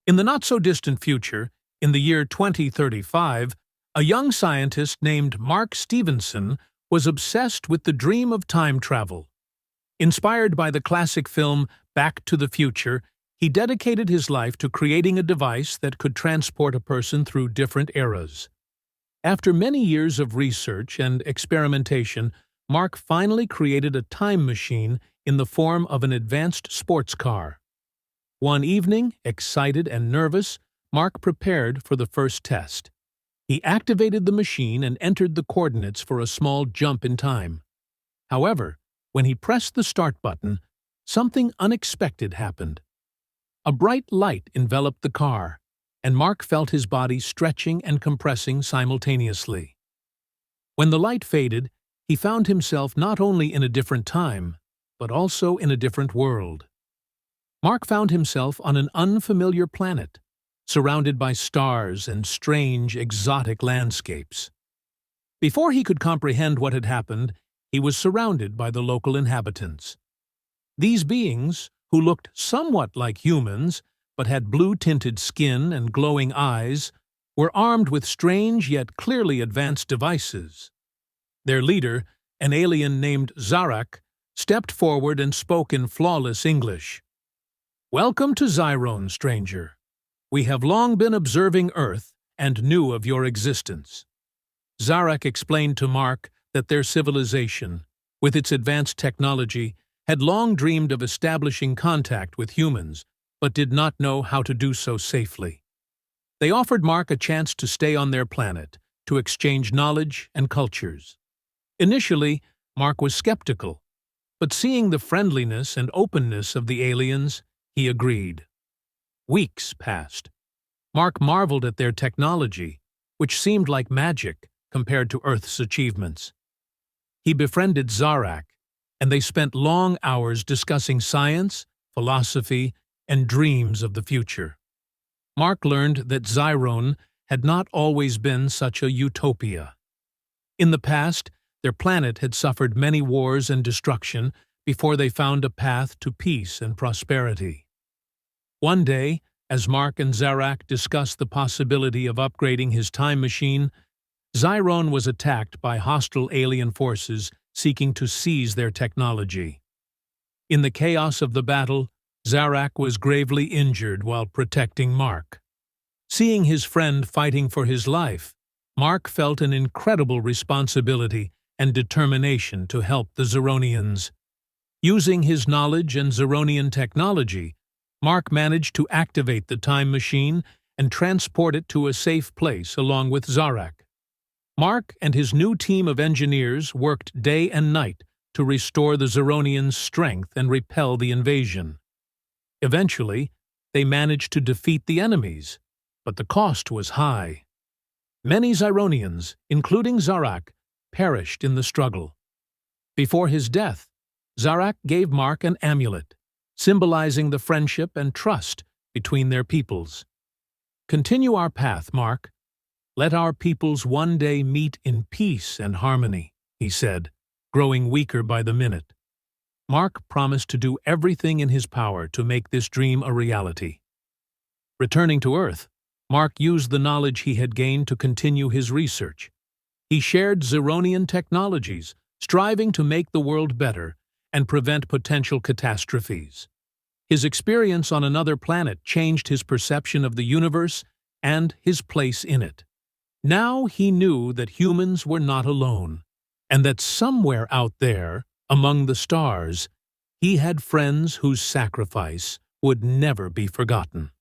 In the not-so-distant future, in the year 2035, a young scientist named Mark Stevenson was obsessed with the dream of time travel. Inspired by the classic film Back to the Future, he dedicated his life to creating a device that could transport a person through different eras. After many years of research and experimentation, Mark finally created a time machine in the form of an advanced sports car. One evening, excited and nervous, Mark prepared for the first test. He activated the machine and entered the coordinates for a small jump in time. However, when he pressed the start button, something unexpected happened. A bright light enveloped the car, and Mark felt his body stretching and compressing simultaneously. When the light faded, he found himself not only in a different time, but also in a different world. Mark found himself on an unfamiliar planet, surrounded by stars and strange, exotic landscapes. Before he could comprehend what had happened, he was surrounded by the local inhabitants. These beings, who looked somewhat like humans, but had blue-tinted skin and glowing eyes, were armed with strange yet clearly advanced devices. Their leader, an alien named Xarak, stepped forward and spoke in flawless English. "Welcome to Ziron, stranger. We have long been observing Earth and knew of your existence." Xarak explained to Mark that their civilization, with its advanced technology, had long dreamed of establishing contact with humans, but did not know how to do so safely. They offered Mark a chance to stay on their planet, to exchange knowledge and cultures. Initially, Mark was skeptical, but seeing the friendliness and openness of the aliens, he agreed. Weeks passed. Mark marveled at their technology, which seemed like magic compared to Earth's achievements. He befriended Xarak, and they spent long hours discussing science, philosophy, and dreams of the future. Mark learned that Ziron had not always been such a utopia. In the past, their planet had suffered many wars and destruction before they found a path to peace and prosperity. One day, as Mark and Xarak discussed the possibility of upgrading his time machine, Ziron was attacked by hostile alien forces seeking to seize their technology. In the chaos of the battle, Xarak was gravely injured while protecting Mark. Seeing his friend fighting for his life, Mark felt an incredible responsibility and determination to help the Zironians. Using his knowledge and Zironian technology, Mark managed to activate the time machine and transport it to a safe place along with Xarak. Mark and his new team of engineers worked day and night to restore the Zironians' strength and repel the invasion. Eventually, they managed to defeat the enemies, but the cost was high. Many Zironians, including Xarak, perished in the struggle. Before his death, Xarak gave Mark an amulet, symbolizing the friendship and trust between their peoples. "Continue our path, Mark. Let our peoples one day meet in peace and harmony," he said, growing weaker by the minute. Mark promised to do everything in his power to make this dream a reality. Returning to Earth, Mark used the knowledge he had gained to continue his research. He shared Zironian technologies, striving to make the world better and prevent potential catastrophes. His experience on another planet changed his perception of the universe and his place in it. Now he knew that humans were not alone, and that somewhere out there, among the stars, he had friends whose sacrifice would never be forgotten.